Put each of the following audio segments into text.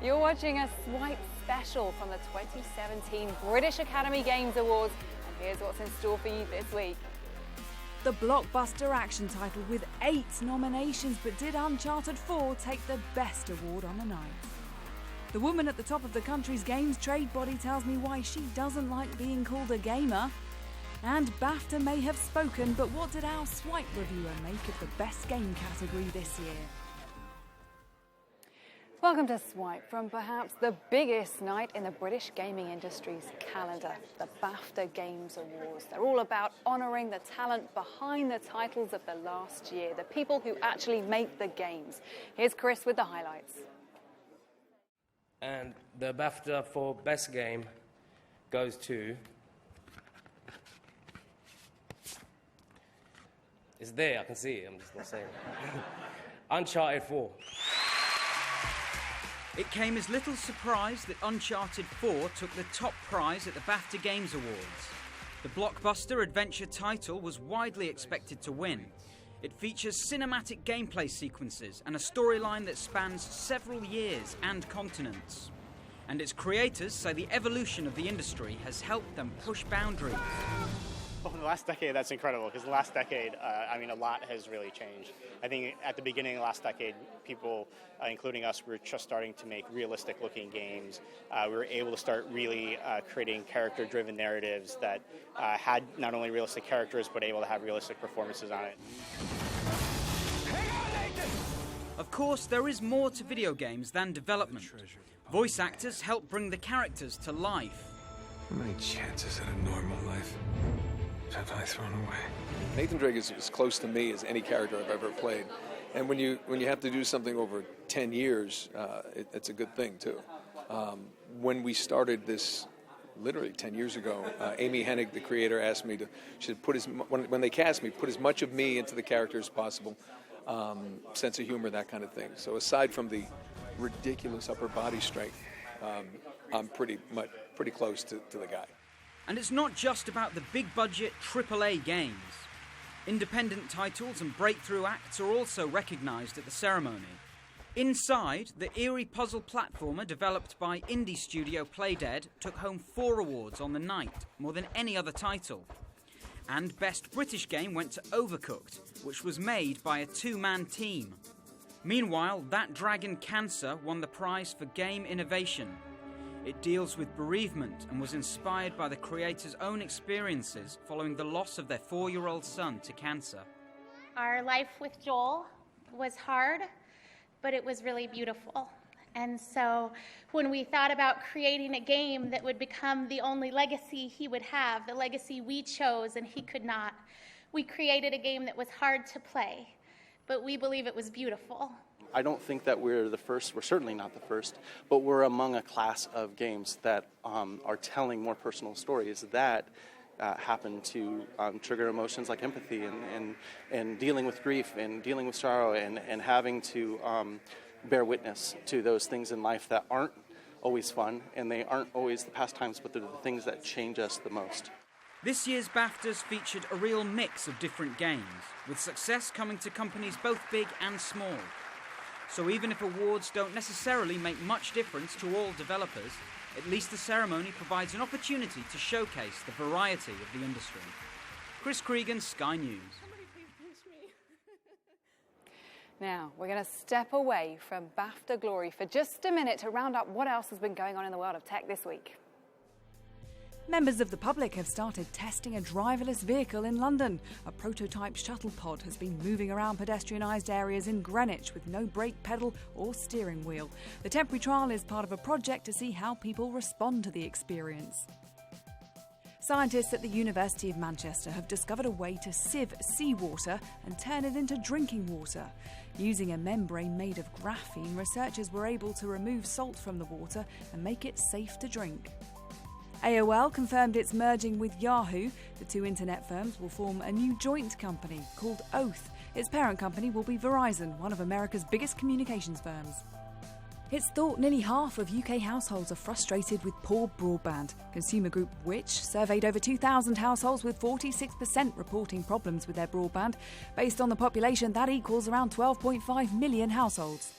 You're watching a Swipe special from the 2017 British Academy Games Awards, and here's what's in store for you this week. The blockbuster action title with 8 nominations, but did Uncharted 4 take the best award on the night? The woman at the top of the country's games trade body tells me why she doesn't like being called a gamer. And Bafta may have spoken, but what did our Swipe reviewer make of the best game category this year? Welcome to Swipe from perhaps the biggest night in the British gaming industry's calendar, the Bafta Games Awards. They're all about honouring the talent behind the titles of the last year, the people who actually make the games. Here's Chris with the highlights. And the Bafta for Best Game goes to... It's there, I can see it, I'm just not saying it. Uncharted 4. It came as little surprise that Uncharted 4 took the top prize at the Bafta Games Awards. The blockbuster adventure title was widely expected to win. It features cinematic gameplay sequences and a storyline that spans several years and continents. And its creators say the evolution of the industry has helped them push boundaries. Over the last decade, that's incredible, because the last decade, a lot has really changed. I think at the beginning of the last decade, people, including us, were just starting to make realistic-looking games. We were able to start really creating character-driven narratives that had not only realistic characters, but able to have realistic performances on it. Of course, there is more to video games than development. Voice actors help bring the characters to life. How many chances in a normal life have I thrown away? Nathan Drake is as close to me as any character I've ever played. And when you have to do something over 10 years, it's a good thing, too. When we started this, literally 10 years ago, Amy Hennig, the creator, asked me to when they cast me, put as much of me into the character as possible, sense of humor, that kind of thing. So aside from the ridiculous upper body strength, I'm pretty close to the guy. And it's not just about the big-budget AAA games. Independent titles and breakthrough acts are also recognised at the ceremony. Inside, the eerie puzzle platformer developed by indie studio Playdead took home 4 awards on the night, more than any other title. And Best British Game went to Overcooked, which was made by a 2-man team. Meanwhile, That Dragon Cancer won the prize for Game Innovation. It deals with bereavement and was inspired by the creators' own experiences following the loss of their 4-year-old son to cancer. Our life with Joel was hard, but it was really beautiful. And so when we thought about creating a game that would become the only legacy he would have, the legacy we chose and he could not, we created a game that was hard to play, but we believe it was beautiful. I don't think that we're the first, we're certainly not the first, but we're among a class of games that are telling more personal stories that happen to trigger emotions like empathy and dealing with grief and dealing with sorrow and having to bear witness to those things in life that aren't always fun and they aren't always the pastimes, but they're the things that change us the most. This year's BAFTAs featured a real mix of different games, with success coming to companies both big and small. So even if awards don't necessarily make much difference to all developers, at least the ceremony provides an opportunity to showcase the variety of the industry. Chris Creegan, Sky News. Now, we're going to step away from Bafta glory for just a minute to round up what else has been going on in the world of tech this week. Members of the public have started testing a driverless vehicle in London. A prototype shuttle pod has been moving around pedestrianised areas in Greenwich with no brake pedal or steering wheel. The temporary trial is part of a project to see how people respond to the experience. Scientists at the University of Manchester have discovered a way to sieve seawater and turn it into drinking water. Using a membrane made of graphene, researchers were able to remove salt from the water and make it safe to drink. AOL confirmed it's merging with Yahoo. The 2 internet firms will form a new joint company called Oath. Its parent company will be Verizon, one of America's biggest communications firms. It's thought nearly half of UK households are frustrated with poor broadband. Consumer group Which surveyed over 2,000 households with 46% reporting problems with their broadband. Based on the population, that equals around 12.5 million households.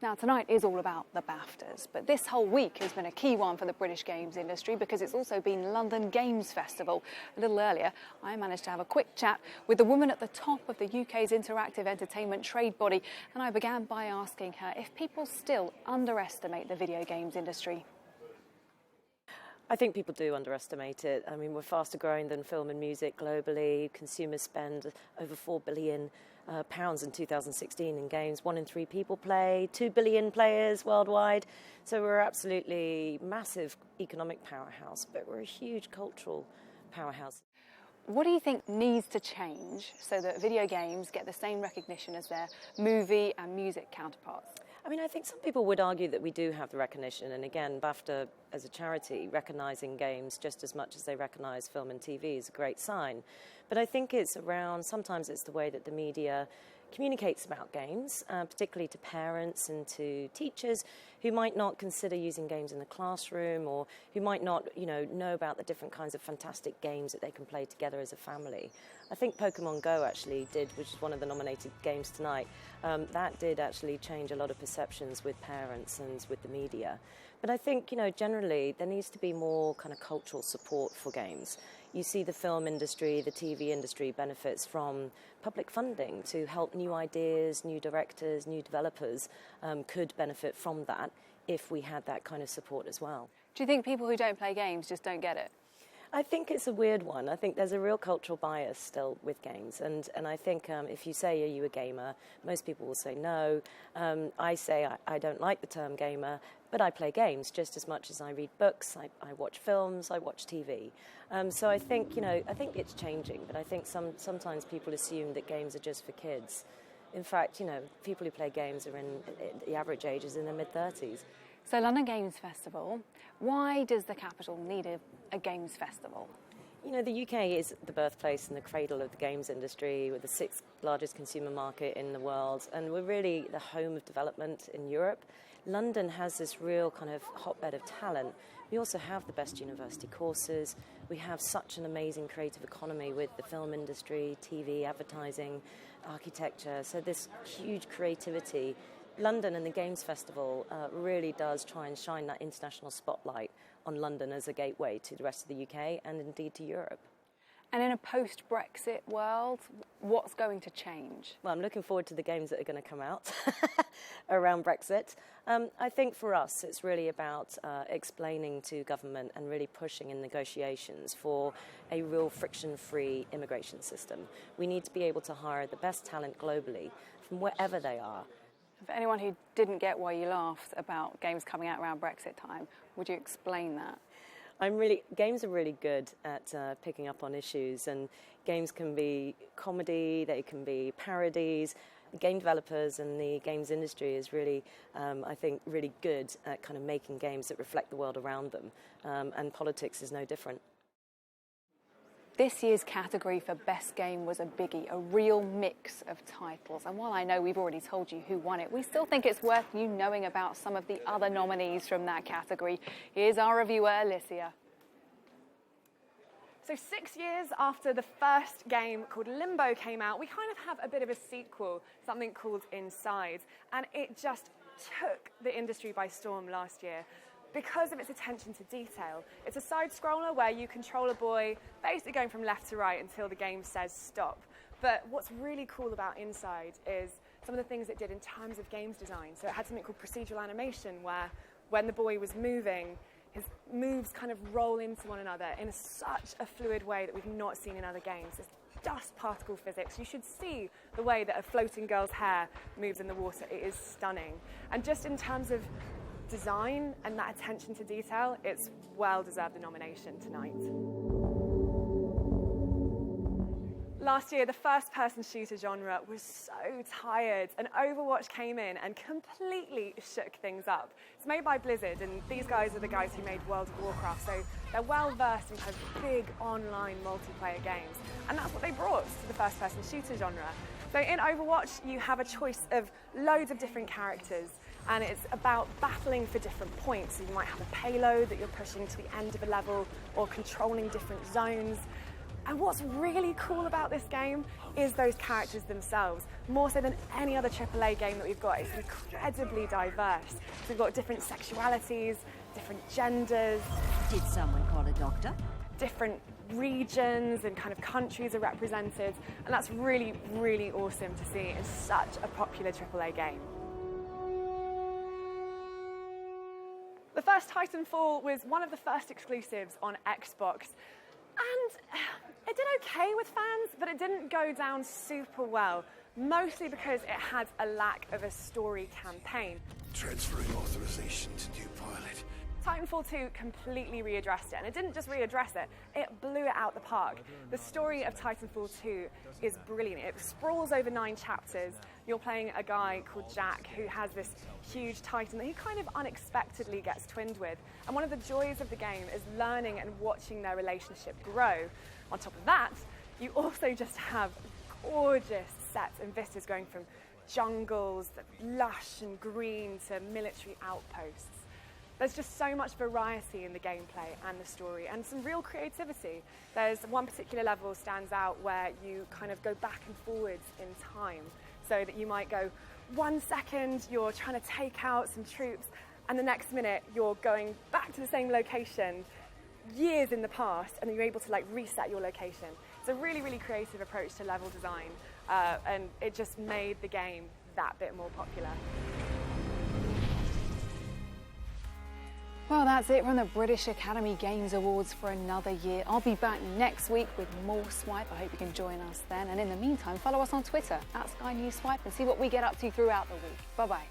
Now, tonight is all about the Baftas, but this whole week has been a key one for the British games industry because it's also been London Games Festival. A little earlier, I managed to have a quick chat with the woman at the top of the UK's interactive entertainment trade body, and I began by asking her if people still underestimate the video games industry. I think people do underestimate it. I mean, we're faster growing than film and music globally. Consumers spend over £4 billion in 2016 in games. 1 in 3 people play, 2 billion players worldwide. So we're absolutely massive economic powerhouse, but we're a huge cultural powerhouse. What do you think needs to change so that video games get the same recognition as their movie and music counterparts? I mean, I think some people would argue that we do have the recognition, and again, Bafta as a charity recognising games just as much as they recognise film and TV is a great sign. But I think it's around, sometimes it's the way that the media communicates about games, particularly to parents and to teachers who might not consider using games in the classroom, or who might not, know about the different kinds of fantastic games that they can play together as a family. I think Pokemon Go actually did, which is one of the nominated games tonight, that did actually change a lot of perceptions with parents and with the media. But I think, generally there needs to be more kind of cultural support for games. You see the film industry, the TV industry benefits from public funding to help new ideas, new directors, new developers could benefit from that if we had that kind of support as well. Do you think people who don't play games just don't get it? I think it's a weird one. I think there's a real cultural bias still with games. And I think if you say, are you a gamer, most people will say no. I say I don't like the term gamer, but I play games just as much as I read books, I watch films, I watch TV. So I think, I think it's changing, but I think sometimes people assume that games are just for kids. In fact, people who play games are the average age is in their mid-30s. So London Games Festival, why does the capital need a games festival? The UK is the birthplace and the cradle of the games industry. We're the 6th largest consumer market in the world, and we're really the home of development in Europe. London has this real kind of hotbed of talent. We also have the best university courses. We have such an amazing creative economy with the film industry, TV, advertising, architecture. So this huge creativity. London and the Games Festival really does try and shine that international spotlight on London as a gateway to the rest of the UK and indeed to Europe. And in a post-Brexit world, what's going to change? Well, I'm looking forward to the games that are going to come out around Brexit. I think for us, it's really about explaining to government and really pushing in negotiations for a real friction-free immigration system. We need to be able to hire the best talent globally from wherever they are. For anyone who didn't get why you laughed about games coming out around Brexit time, would you explain that? Games are really good at picking up on issues, and games can be comedy, they can be parodies. The game developers and the games industry is really, I think, really good at kind of making games that reflect the world around them, and politics is no different. This year's category for Best Game was a biggie, a real mix of titles. And while I know we've already told you who won it, we still think it's worth you knowing about some of the other nominees from that category. Here's our reviewer, Alysia. So 6 years after the first game called Limbo came out, we kind of have a bit of a sequel, something called Inside. And it just took the industry by storm last year because of its attention to detail. It's a side-scroller where you control a boy basically going from left to right until the game says stop. But what's really cool about Inside is some of the things it did in terms of games design. So it had something called procedural animation where when the boy was moving, his moves kind of roll into one another in such a fluid way that we've not seen in other games. It's dust particle physics. You should see the way that a floating girl's hair moves in the water. It is stunning. And just in terms of design and that attention to detail, it's well deserved the nomination tonight. Last year, the first-person shooter genre was so tired, and Overwatch came in and completely shook things up. It's made by Blizzard, and these guys are the guys who made World of Warcraft, so they're well-versed in kind of big online multiplayer games, and that's what they brought to the first-person shooter genre. So in Overwatch, you have a choice of loads of different characters, and it's about battling for different points. So you might have a payload that you're pushing to the end of a level, or controlling different zones. And what's really cool about this game is those characters themselves. More so than any other AAA game that we've got, it's incredibly diverse. So we've got different sexualities, different genders. Did someone call a doctor? Different regions and kind of countries are represented, and that's really, really awesome to see in such a popular AAA game. The first Titanfall was one of the first exclusives on Xbox, and it did okay with fans, but it didn't go down super well, mostly because it had a lack of a story campaign. Transferring authorization to new pilot. Titanfall 2 completely readdressed it, and it didn't just readdress it, it blew it out the park. The story of Titanfall 2 is brilliant. It sprawls over 9 chapters. You're playing a guy called Jack who has this huge Titan that he kind of unexpectedly gets twinned with. And one of the joys of the game is learning and watching their relationship grow. On top of that, you also just have gorgeous sets and vistas going from jungles, lush and green, to military outposts. There's just so much variety in the gameplay and the story, and some real creativity. There's one particular level stands out where you kind of go back and forwards in time, so that you might go 1 second, you're trying to take out some troops, and the next minute you're going back to the same location years in the past, and then you're able to like reset your location. It's a really, really creative approach to level design, and it just made the game that bit more popular. Well, that's it from the British Academy Games Awards for another year. I'll be back next week with more Swipe. I hope you can join us then. And in the meantime, follow us on Twitter @SkyNewsSwipe and see what we get up to throughout the week. Bye-bye.